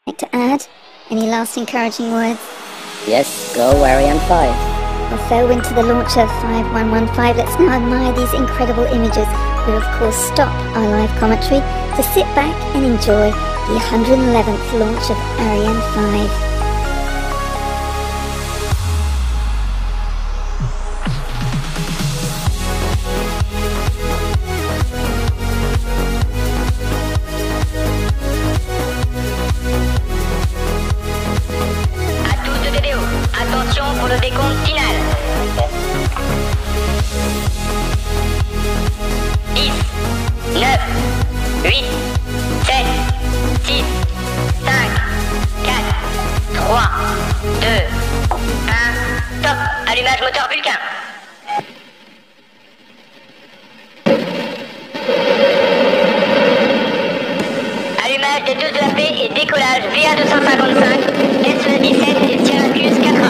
like to add? Any last encouraging words? Yes, go Ariane 5. Well, fair wind to the launcher 5115. Let's now admire these incredible images. We'll of course stop our live commentary to sit back and enjoy the 111th launch of Ariane 5. Pour le décompte final. 10, 9, 8, 7, 6, 5, 4, 3, 2, 1, top. Allumage moteur Vulcain. Allumage des 2 EAP et décollage VA 255, SES-17 Syracuse 4A.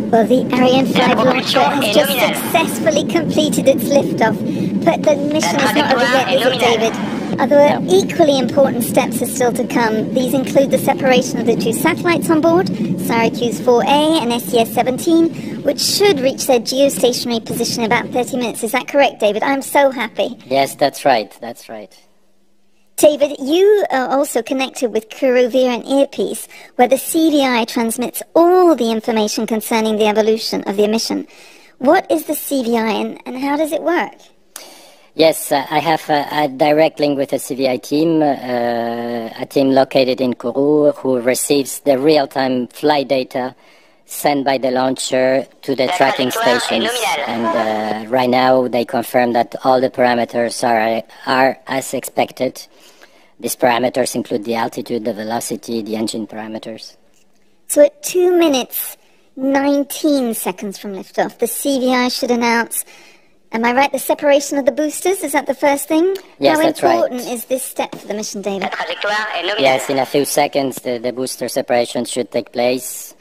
Well, the Ariane 5 launcher has just successfully completed its liftoff, but the mission is not over yet, is it, David? Other equally important steps are still to come. These include the separation of the 2 satellites on board, Syracuse 4A and SES-17, which should reach their geostationary position in about 30 minutes. Is that correct, David? I'm so happy. Yes, that's right, that's right. David, you are also connected with Kourou via an earpiece, where the CVI transmits all the information concerning the evolution of the mission. What is the CVI and how does it work? Yes, I have a direct link with the CVI team, a team located in Kourou who receives the real-time flight data sent by the launcher to the tracking stations. And right now they confirm that all the parameters are as expected. These parameters include the altitude, the velocity, the engine parameters. So at 2 minutes, 19 seconds from liftoff, the CVI should announce, am I right, the separation of the boosters? Is that the first thing? Yes, that's right. How important is this step for the mission, David? Yes, in a few seconds the booster separation should take place.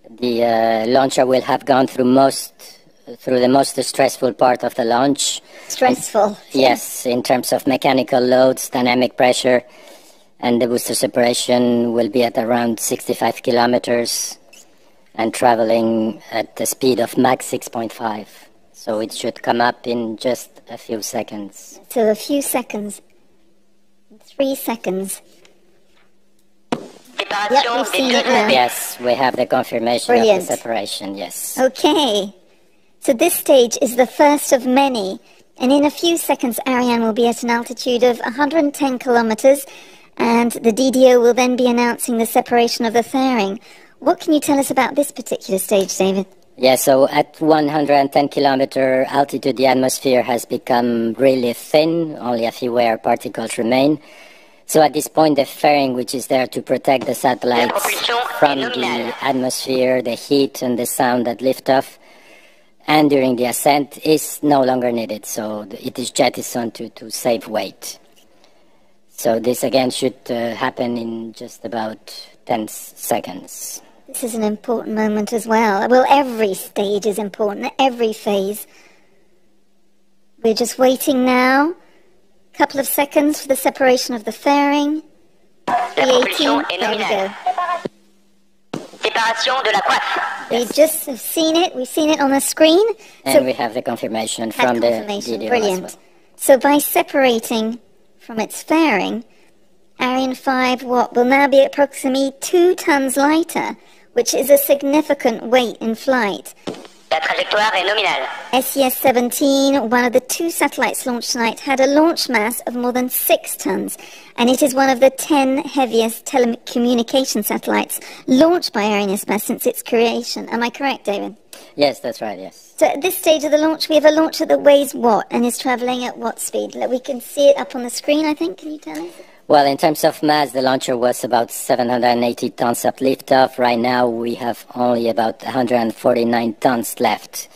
The launcher will have gone through the most stressful part of the launch. Stressful? Yes, in terms of mechanical loads, dynamic pressure, and the booster separation will be at around 65 kilometers and traveling at the speed of Mach 6.5. So it should come up in just a few seconds. So a few seconds. 3 seconds. Yep, we've seen it now. Yes, we have the confirmation of the separation, yes. Okay. So this stage is the first of many, and in a few seconds Ariane will be at an altitude of 110 kilometers, and the DDO will then be announcing the separation of the fairing. What can you tell us about this particular stage, David? Yeah, so at 110 kilometer altitude the atmosphere has become really thin, only a few air particles remain. So at this point the fairing, which is there to protect the satellites from the atmosphere, the heat and the sound at liftoff, and during the ascent, is no longer needed, so it is jettisoned to save weight. So this again should happen in just about 10 seconds. This is an important moment as well. Well, every stage is important, every phase. We're just waiting now. A couple of seconds for the separation of the fairing. The 18, there we go. Séparation de la coiffe. We just have seen it. We've seen it on the screen. And we have the confirmation from the DDO. Brilliant. As well. So by separating from its fairing, Ariane 5 will now be approximately 2 tons lighter, which is a significant weight in flight. La trajectoire est nominale. SES-17, one of the 2 satellites launched tonight, had a launch mass of more than 6 tons, and it is one of the 10 heaviest telecommunication satellites launched by Arianespace since its creation. Am I correct, David? Yes, that's right, yes. So at this stage of the launch, we have a launcher that weighs what, and is travelling at what speed? We can see it up on the screen, I think. Can you tell us? Well, in terms of mass, the launcher was about 780 tons at liftoff. Right now, we have only about 149 tons left.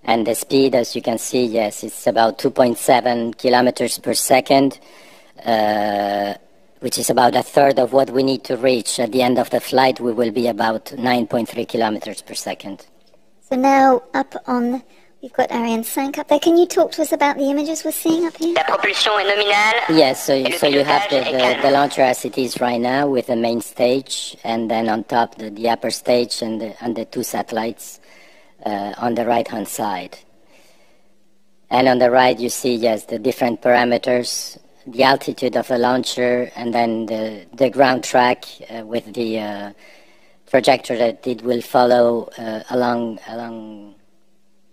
And the speed, as you can see, yes, it's about 2.7 kilometers per second, which is about a third of what we need to reach. At the end of the flight, we will be about 9.3 kilometers per second. So now up on... We've got Ariane 5 up there. Can you talk to us about the images we're seeing up here? La propulsion est nominale. Yes, so you have the launcher as it is right now with the main stage, and then on top the upper stage and the two satellites on the right-hand side. And on the right you see, yes, the different parameters, the altitude of the launcher, and then the ground track with the trajectory that it will follow along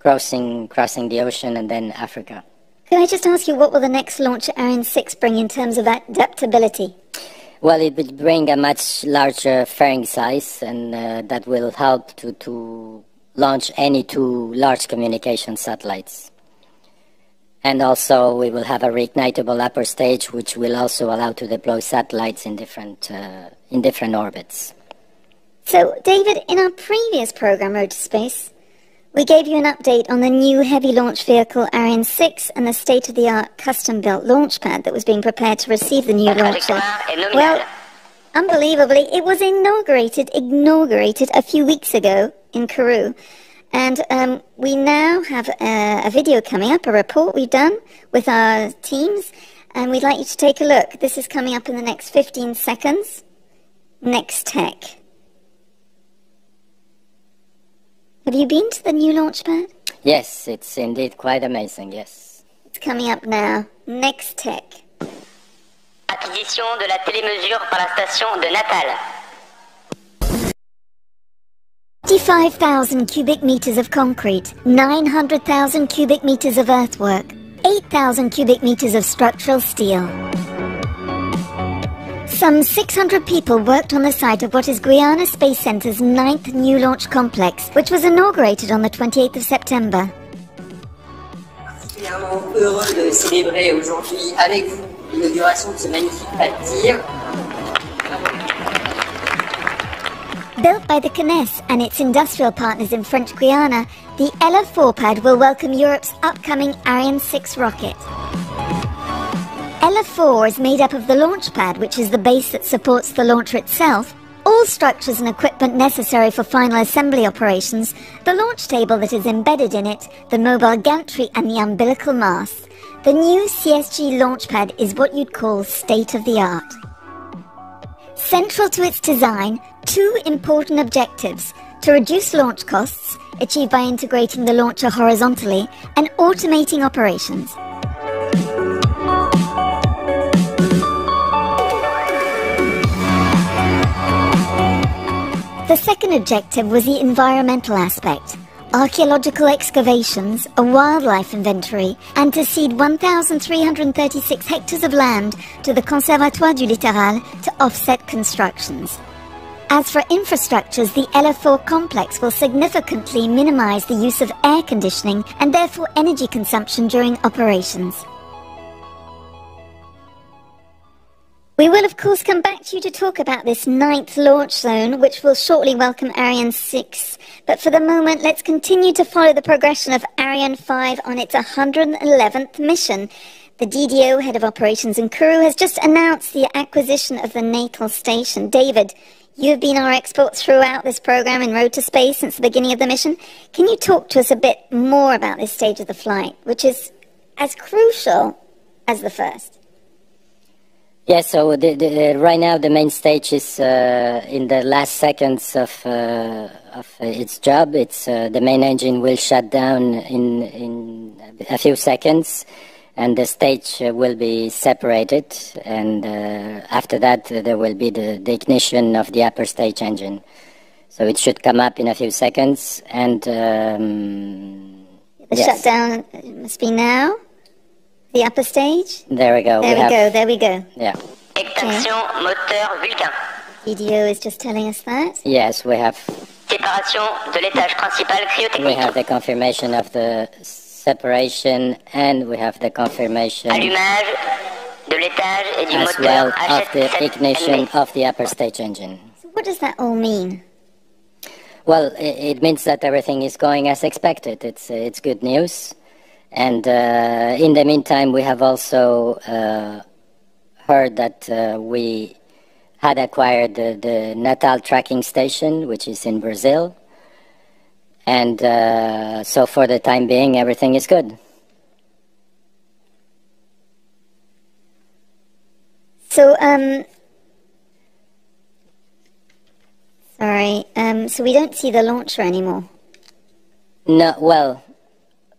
crossing the ocean and then Africa. Can I just ask you, what will the next launch at Ariane 6 bring in terms of adaptability? Well, it will bring a much larger fairing size, and that will help to launch any two large communication satellites. And also we will have a reignitable upper stage, which will also allow to deploy satellites in different orbits. So, David, in our previous program, Road to Space, we gave you an update on the new heavy launch vehicle Ariane 6 and the state-of-the-art custom-built launch pad that was being prepared to receive the new launcher. Well, unbelievably, it was inaugurated a few weeks ago in Kourou. And we now have a video coming up, a report we've done with our teams, and we'd like you to take a look. This is coming up in the next 15 seconds. Next Tech. Have you been to the new launch pad? Yes, it's indeed quite amazing, yes. It's coming up now. Next Tech. Acquisition de la télémesure par la station de Natal. 55,000 cubic meters of concrete, 900,000 cubic meters of earthwork, 8,000 cubic meters of structural steel. Some 600 people worked on the site of what is Guyana Space Centre's 9th new launch complex, which was inaugurated on the 28th of September. Particulièrement heureux de célébrer aujourd'hui avec vous l'inauguration de ce magnifique pas de tir. Built by the CNES and its industrial partners in French Guiana, the Ella 4 pad will welcome Europe's upcoming Ariane 6 rocket. Ella 4 is made up of the launch pad, which is the base that supports the launcher itself, all structures and equipment necessary for final assembly operations, the launch table that is embedded in it, the mobile gantry and the umbilical mast. The new CSG launch pad is what you'd call state-of-the-art. Central to its design, two important objectives: to reduce launch costs, achieved by integrating the launcher horizontally, and automating operations. The second objective was the environmental aspect: archaeological excavations, a wildlife inventory, and to cede 1,336 hectares of land to the Conservatoire du Littoral to offset constructions. As for infrastructures, the LF4 complex will significantly minimize the use of air conditioning and therefore energy consumption during operations. We will of course come back to you to talk about this 9th launch zone, which will shortly welcome Ariane 6. But for the moment, let's continue to follow the progression of Ariane 5 on its 111th mission. The DDO, Head of Operations in Kourou, has just announced the acquisition of the natal station. David, you've been our expert throughout this program in Road to Space since the beginning of the mission. Can you talk to us a bit more about this stage of the flight, which is as crucial as the first? Yes, so right now the main stage is in the last seconds of its job. It's the main engine will shut down in a few seconds, and the stage will be separated. And after that, there will be the ignition of the upper stage engine. So it should come up in a few seconds, and the yes. shutdown must be now. The upper stage? There we go. There we go. Yeah. Extinction moteur Vulcain. DDO is just telling us that. Yes, we have. Séparation de l'étage principal cryotechnique. We have the confirmation of the separation, and we have the confirmation. Allumage de l'étage et du as moteur well of the ignition HSS-17. of the upper stage engine. So what does that all mean? Well, it means that everything is going as expected. It's good news. And in the meantime, we have also heard that we had acquired the Natal tracking station, which is in Brazil. And so for the time being, everything is good. So, so we don't see the launcher anymore. No, well,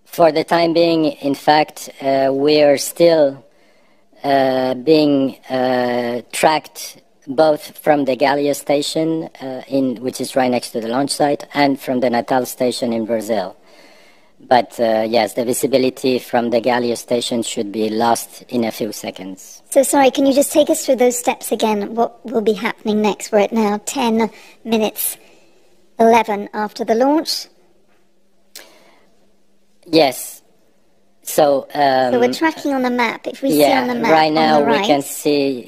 for the time being, in fact, we are still being tracked both from the Gallia station, which is right next to the launch site, and from the Natal station in Brazil. But yes, the visibility from the Gallia station should be lost in a few seconds. So sorry, can you just take us through those steps again? What will be happening next? We're at now 10 minutes 11 after the launch. Yes. So we're tracking on the map. If we see on the map, right now on the right,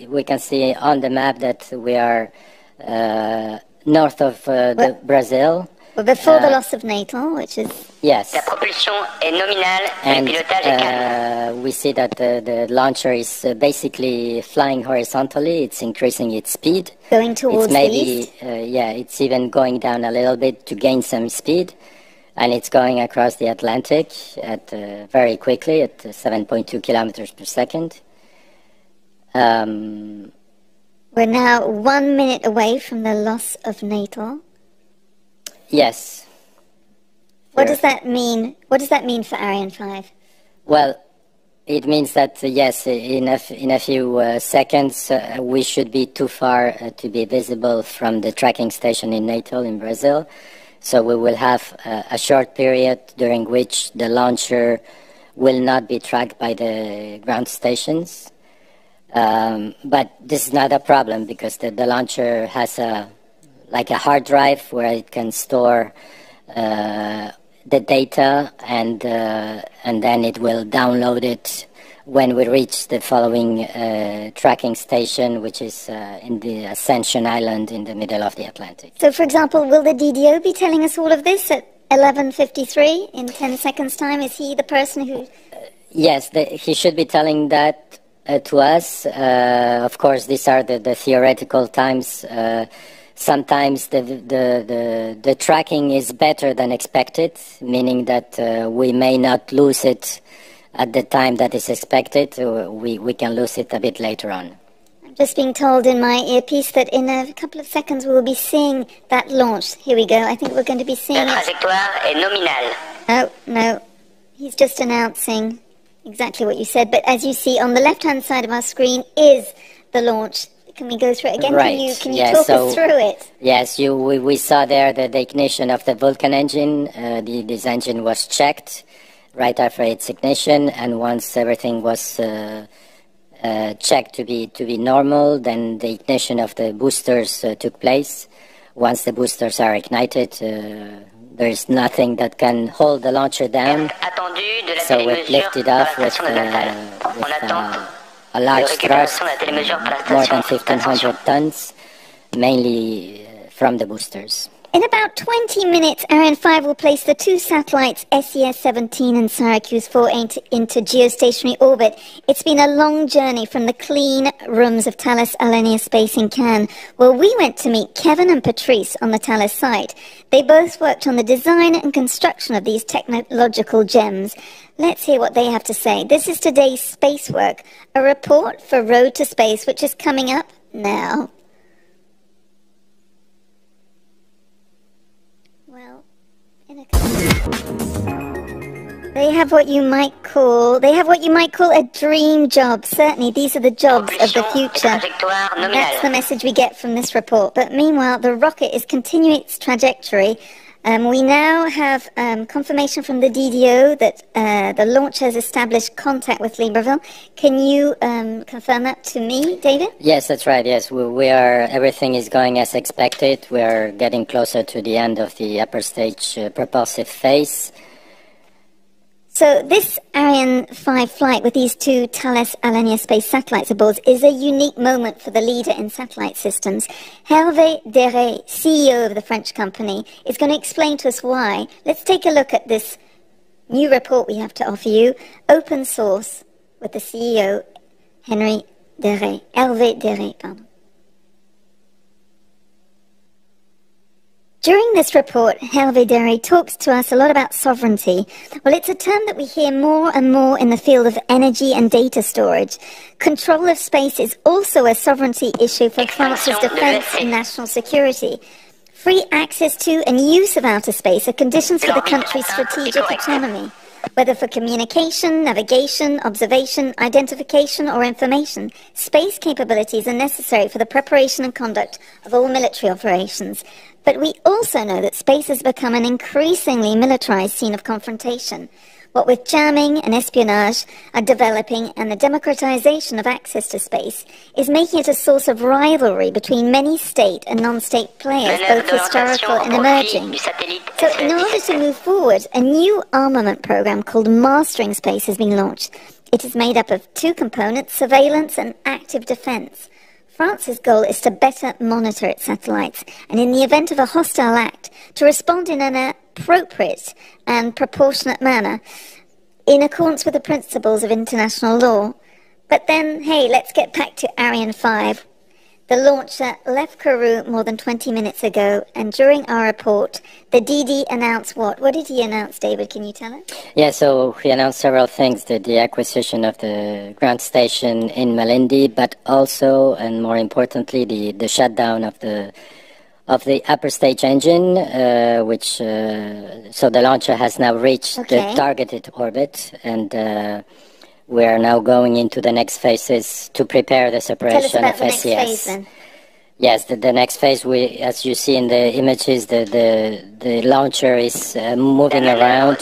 we can see on the map that we are north of Brazil. We're before the loss of Natal, which is... Yes. La propulsion est nominale et le pilotage est calme. We see that the launcher is basically flying horizontally. It's increasing its speed. Going towards the east. It's even going down a little bit to gain some speed. And it's going across the Atlantic at very quickly at 7.2 kilometers per second. We're now 1 minute away from the loss of Natal. Yes. What does that mean? What does that mean for Ariane 5? Well, it means that yes, in a few seconds we should be too far to be visible from the tracking station in Natal in Brazil. So we will have a short period during which the launcher will not be tracked by the ground stations. But this is not a problem because the launcher has like a hard drive where it can store the data and then it will download it when we reach the following tracking station, which is in the Ascension Island in the middle of the Atlantic. So, for example, will the DDO be telling us all of this at 11:53 in 10 seconds' time? Is he the person who... Yes, he should be telling that to us. Of course, these are the theoretical times. Sometimes the tracking is better than expected, meaning that we may not lose it at the time that is expected. We can lose it a bit later on. I'm just being told in my earpiece that in a couple of seconds we will be seeing that launch. Here we go. I think we're going to be seeing La it. trajectoire est nominale. Oh, no. He's just announcing exactly what you said. But as you see, on the left-hand side of our screen is the launch. Can we go through it again? Right. Can you talk us through it? Yes, we saw there the ignition of the Vulcan engine. This engine was checked right after its ignition, and once everything was checked to be normal, then the ignition of the boosters took place. Once the boosters are ignited, there is nothing that can hold the launcher down. So we've lifted off with a large thrust, more than 1,500 tons, mainly from the boosters. In about 20 minutes, Ariane 5 will place the two satellites SES-17 and Syracuse 4 into geostationary orbit. It's been a long journey from the clean rooms of Thales Alenia Space in Cannes, where we went to meet Kevin and Patrice on the Thales site. They both worked on the design and construction of these technological gems. Let's hear what they have to say. This is today's space work, a report for Road to Space, which is coming up now. Well, they have what you might call a dream job. Certainly, these are the jobs of the future. That's the message we get from this report. But meanwhile, the rocket is continuing its trajectory. We now have confirmation from the DDO that the launch has established contact with Libreville. Can you confirm that to me, David? Yes, that's right. Yes, we are. Everything is going as expected. We are getting closer to the end of the upper stage propulsive phase. So this Ariane 5 flight with these two Thales Alenia Space satellites aboard is a unique moment for the leader in satellite systems. Hervé Derey, CEO of the French company, is going to explain to us why. Let's take a look at this new report we have to offer you, Open Source, with the CEO, Hervé Derey. During this report, Hervé Derey talks to us a lot about sovereignty. Well, it's a term that we hear more and more in the field of energy and data storage. Control of space is also a sovereignty issue for France's defense and national security. Free access to and use of outer space are conditions for the country's strategic autonomy, whether for communication, navigation, observation, identification, or information. Space capabilities are necessary for the preparation and conduct of all military operations. But we also know that space has become an increasingly militarized scene of confrontation. What with jamming and espionage are developing, and the democratization of access to space is making it a source of rivalry between many state and non-state players, both historical and emerging. So in order to move forward, a new armament program called Mastering Space has been launched. It is made up of two components, surveillance and active defense. France's goal is to better monitor its satellites, and in the event of a hostile act, to respond in an appropriate and proportionate manner, in accordance with the principles of international law. But then, hey, let's get back to Ariane 5. The launcher left Kourou more than 20 minutes ago, and during our report, the DD announced what? What did he announce, David? Can you tell us? Yeah, so he announced several things, the acquisition of the ground station in Malindi, but also, and more importantly, the shutdown of the upper stage engine, so the launcher has now reached the targeted orbit, and we are now going into the next phases to prepare the separation of SES. Phase, then. Yes, the next phase, as you see in the images, the launcher is moving around,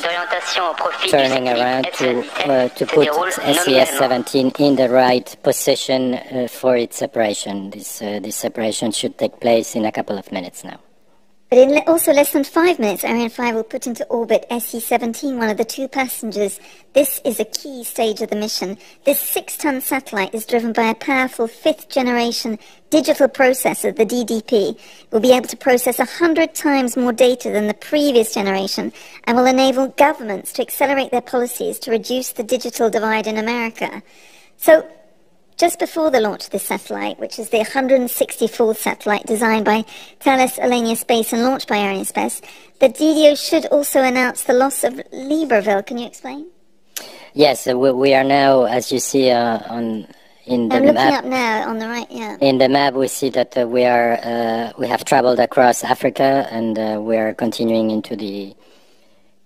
turning around to put SES-17 in the right position for its separation. This separation should take place in a couple of minutes now. But in also less than 5 minutes, Ariane 5 will put into orbit SE-17, one of the two passengers. This is a key stage of the mission. This 6-ton satellite is driven by a powerful 5th-generation digital processor, the DDP. It will be able to process 100 times more data than the previous generation, and will enable governments to accelerate their policies to reduce the digital divide in America. So, just before the launch of this satellite, which is the 164th satellite designed by Thales Alenia Space and launched by Arianespace, the DDO should also announce the loss of Libreville. Can you explain? Yes, we are now, as you see in the I'm map. looking up now on the right, yeah. In the map, we see that we have traveled across Africa, and we are continuing into the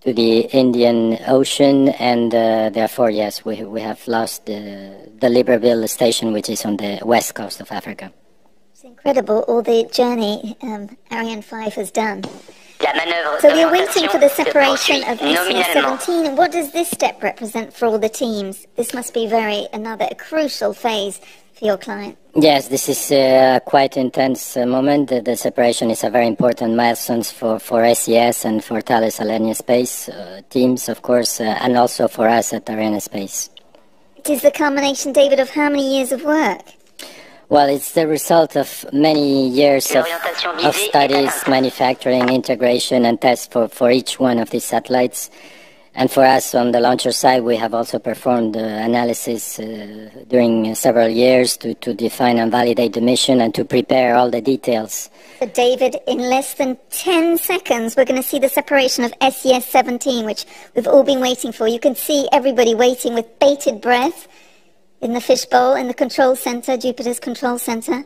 Indian Ocean, and therefore, yes, we have lost the Libreville station, which is on the west coast of Africa. It's incredible, all the journey Ariane 5 has done. So we're waiting for the separation of SES-17, and what does this step represent for all the teams? This must be another crucial phase for your client. Yes, this is a quite intense moment. The separation is a very important milestone for SES and for Thales Alenia Space teams, of course, and also for us at Arianespace. It is the culmination, David, of how many years of work? Well, it's the result of many years of studies, manufacturing, integration, and tests for each one of these satellites. And for us on the launcher side, we have also performed analysis during several years to define and validate the mission and to prepare all the details. So David, in less than 10 seconds, we're going to see the separation of SES-17, which we've all been waiting for. You can see everybody waiting with bated breath in the fishbowl, in the control center, Jupiter's control center.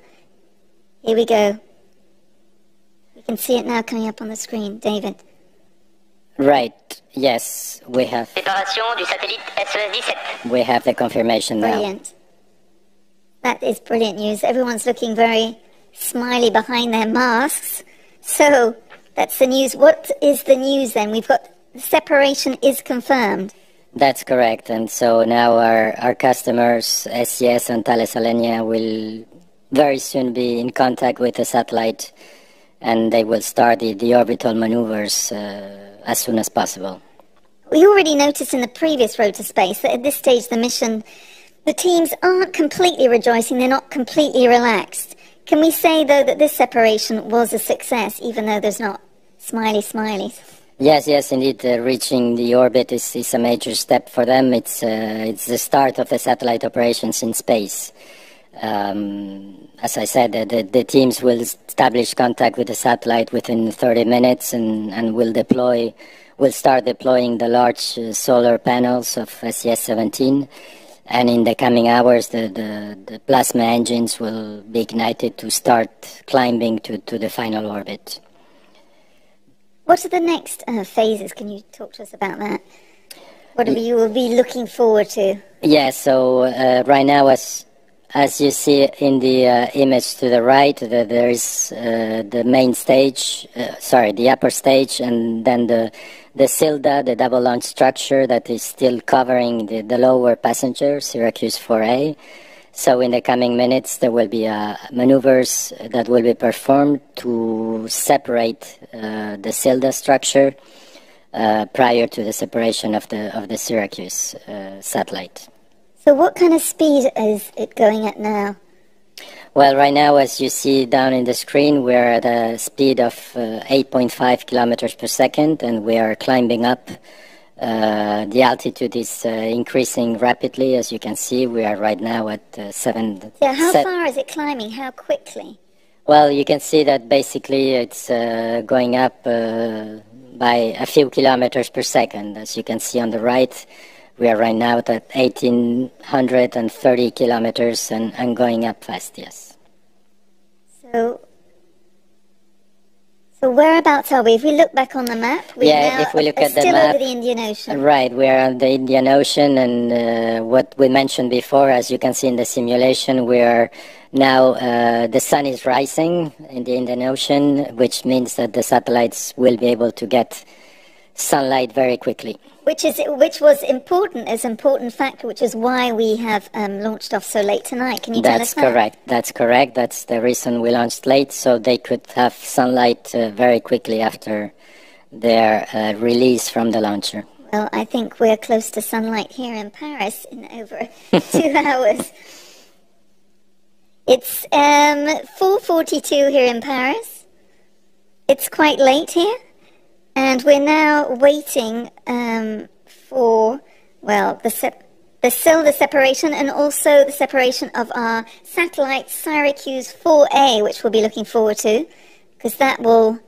Here we go. You can see it now coming up on the screen, David. Right, yes, we have. Séparation du satellite SES-17. We have the confirmation now. Brilliant. That is brilliant news. Everyone's looking very smiley behind their masks. So, that's the news. What is the news then? We've got the separation is confirmed. That's correct, and so now our customers, SES and Thales Alenia, will very soon be in contact with the satellite, and they will start the orbital maneuvers as soon as possible. We already noticed in the previous road to space that at this stage the mission, the teams aren't completely rejoicing, they're not completely relaxed. Can we say, though, that this separation was a success, even though there's not smiley smileys? Yes, yes, indeed. Reaching the orbit is a major step for them. It's the start of the satellite operations in space. As I said, the teams will establish contact with the satellite within 30 minutes and will start deploying the large solar panels of SES-17. And in the coming hours, the plasma engines will be ignited to start climbing to the final orbit. What are the next phases? Can you talk to us about that? What you will be looking forward to? Yes, so right now, as you see in the image to the right, there is the main stage, the upper stage, and then the SILDA, the double launch structure that is still covering the lower passenger, Syracuse 4A. So in the coming minutes, there will be maneuvers that will be performed to separate the SILDA structure prior to the separation of the Syracuse satellite. So what kind of speed is it going at now? Well, right now, as you see down in the screen, we're at a speed of 8.5 kilometers per second, and we are climbing up. The altitude is increasing rapidly. As you can see, we are right now at 7... Yeah, how far is it climbing? How quickly? Well, you can see that basically it's going up by a few kilometers per second. As you can see on the right, we are right now at 1,830 kilometers and going up fast, yes. So whereabouts are we? If we look back on the map, if we look at the map, over the Indian Ocean. Right, we are on the Indian Ocean, and what we mentioned before, as you can see in the simulation, we are now, the sun is rising in the Indian Ocean, which means that the satellites will be able to get sunlight very quickly. Which was important, as an important factor, which is why we have launched off so late tonight. Can you tell us that? That's correct. That's the reason we launched late, so they could have sunlight very quickly after their release from the launcher. Well, I think we're close to sunlight here in Paris in over 2 hours. It's 4:42 here in Paris. It's quite late here. And we're now waiting for, well, the SILDA separation and also the separation of our satellite Syracuse 4A, which we'll be looking forward to, because that will,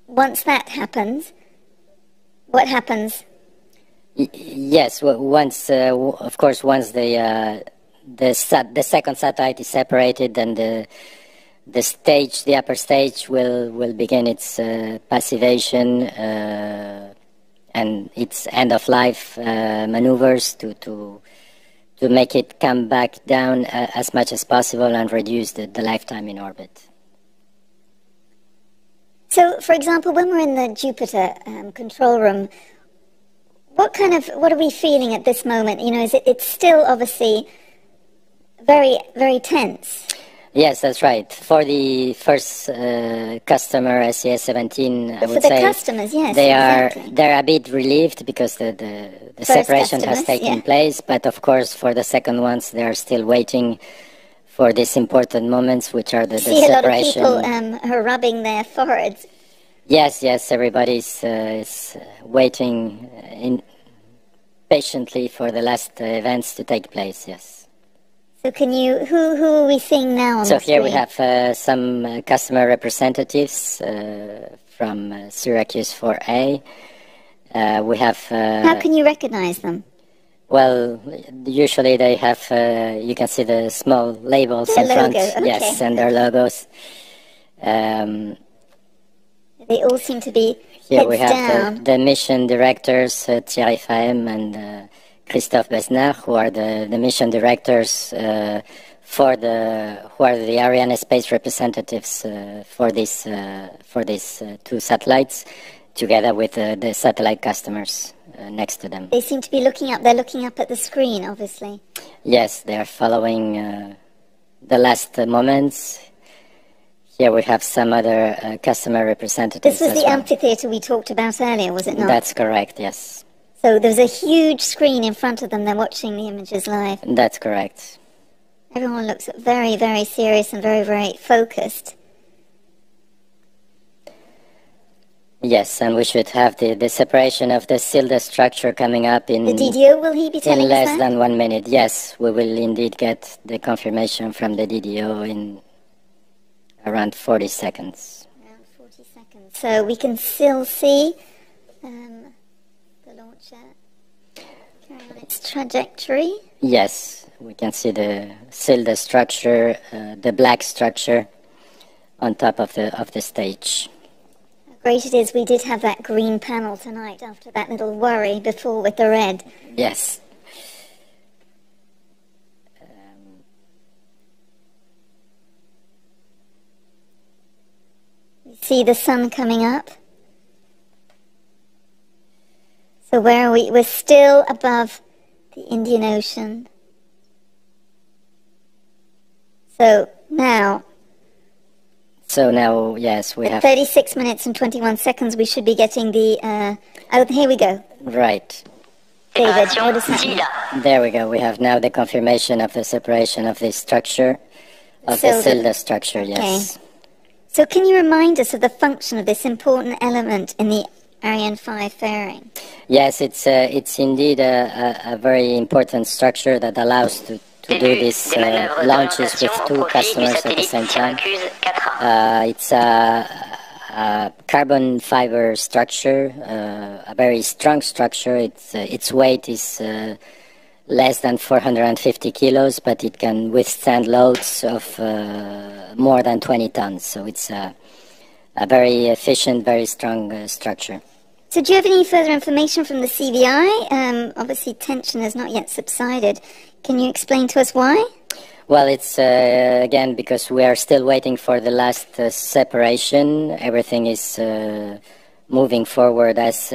once that happens, what happens? Yes, well, once, of course, once the second satellite is separated, then the upper stage will begin its passivation and its end-of-life maneuvers to make it come back down as much as possible and reduce the lifetime in orbit. So, for example, when we're in the Jupiter control room, what are we feeling at this moment? You know, it's still obviously very, very tense. Yes, that's right. For the first customer, SES-17, I would say... For the customers, yes, they're a bit relieved because the separation has taken place, but of course for the second ones, they're still waiting for these important moments, which are the separation. A lot of people are rubbing their foreheads. Yes, is waiting patiently for the last events to take place, yes. So can you, who are we seeing now on the screen? So here we have some customer representatives from Syracuse 4A. We have... How can you recognize them? Well, usually they have, you can see the small labels in front. Okay. Yes, and their logos. They all seem to be here heads we have down. The mission directors, Thierry Fahem and Christophe Besnard, who are the mission directors who are the Arianespace representatives for these two satellites, together with the satellite customers next to them. They seem to be looking up. They're looking up at the screen, obviously. Yes, they are following the last moments. Here we have some other customer representatives. This was the amphitheater we talked about earlier, was it not? That's correct, yes. So there's a huge screen in front of them. They're watching the images live. That's correct. Everyone looks very, very serious and very, very focused. Yes, and we should have the separation of the cylinder structure coming up in... The DDO, will he be telling in us less that? than 1 minute. Yes, we will indeed get the confirmation from the DDO in around 40 seconds. Around 40 seconds. So we can still see the launcher carrying on its trajectory. Yes, we can see the cylinder structure, the black structure on top of the stage. How great it is we did have that green panel tonight after that little worry before with the red. Yes. We see the sun coming up. So where are we? We're still above the Indian Ocean. So now, yes, we at have... 36 minutes and 21 seconds, we should be getting the... oh, here we go. Right. David, what is happening? There we go. We have now the confirmation of the separation of the structure, of the cylinder structure, yes. Okay. So can you remind us of the function of this important element in the Ariane 5 fairing? Yes, it's indeed a very important structure that allows to do these launches with two customers at the same time. It's a carbon fiber structure, a very strong structure. Its weight is less than 450 kilos, but it can withstand loads of more than 20 tons. So it's a very efficient, very strong structure. So do you have any further information from the CVI? Obviously tension has not yet subsided. Can you explain to us why? Well, it's again because we are still waiting for the last separation. Everything is moving forward as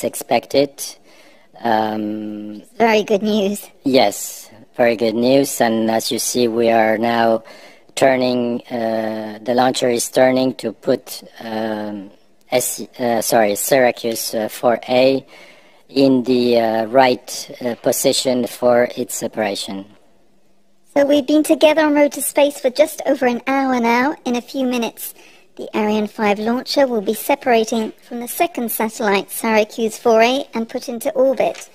expected. Very good news. Yes, very good news. And as you see, we are now turning. The launcher is turning to put Syracuse 4A in the right position for its separation. So we've been together en route to space for just over an hour now. In a few minutes, the Ariane 5 launcher will be separating from the second satellite, Syracuse 4A, and put into orbit.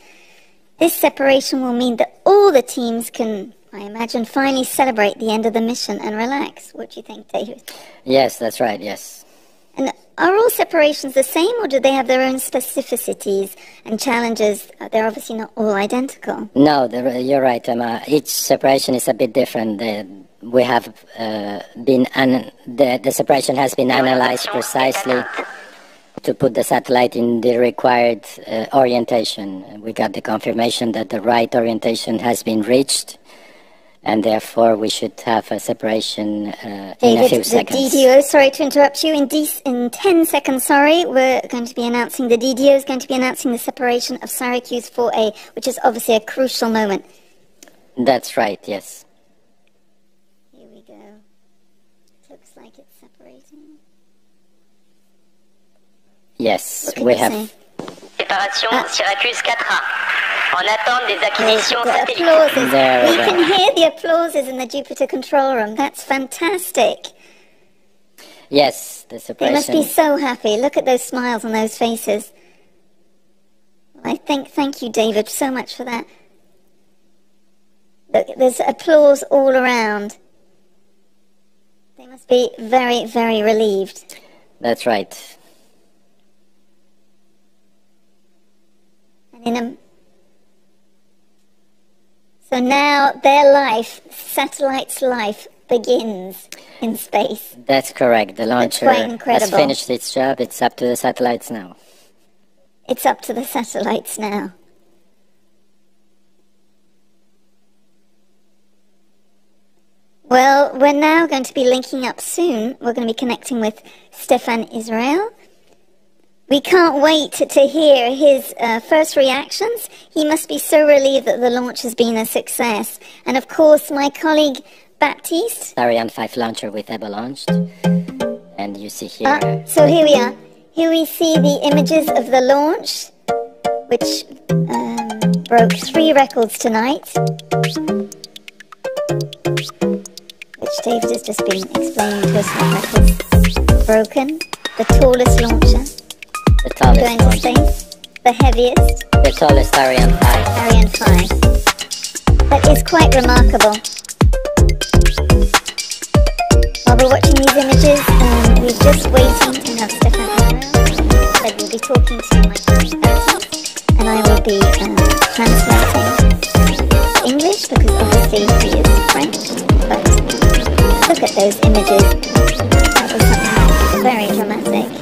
This separation will mean that all the teams can, I imagine, finally celebrate the end of the mission and relax. What do you think, David? Yes, that's right, yes. And are all separations the same, or do they have their own specificities and challenges? They're obviously not all identical. No, you're right, Emma. Each separation is a bit different. We have the separation has been analyzed precisely to put the satellite in the required orientation. We got the confirmation that the right orientation has been reached, and therefore we should have a separation in a few seconds. The DDO, sorry to interrupt you, in 10 seconds, we're going to be announcing, the DDO is going to be announcing the separation of Syracuse 4A, which is obviously a crucial moment. That's right, yes. Here we go. Looks like it's separating. Yes, we have... Séparation Syracuse 4A. En attente des acquisitions satellites. We can hear the applauses in the Jupiter control room. That's fantastic. Yes, the separation. They must be so happy. Look at those smiles on those faces. Thank you, David, so much for that. Look, there's applause all around. They must be very, very relieved. That's right. And so now their life, satellite's life, begins in space. That's correct. The launcher has finished its job. It's up to the satellites now. It's up to the satellites now. Well, we're now going to be linking up soon. We're going to be connecting with Stefan Israel. We can't wait to hear his first reactions. He must be so relieved that the launch has been a success. And of course, my colleague Baptiste. Ariane 5 launcher with EBA launched. And you see here... So here we are. Here we see the images of the launch. which broke 3 records tonight, which David has just been explaining to us what records broken. The tallest launcher going to space, the heaviest, the tallest Ariane 5. Ariane 5. That is quite remarkable. While we're watching these images, we're just waiting to have Stefan around. Said we'll be talking to my coach, and I will be translating English because obviously he is French. But look at those images. That was something very dramatic.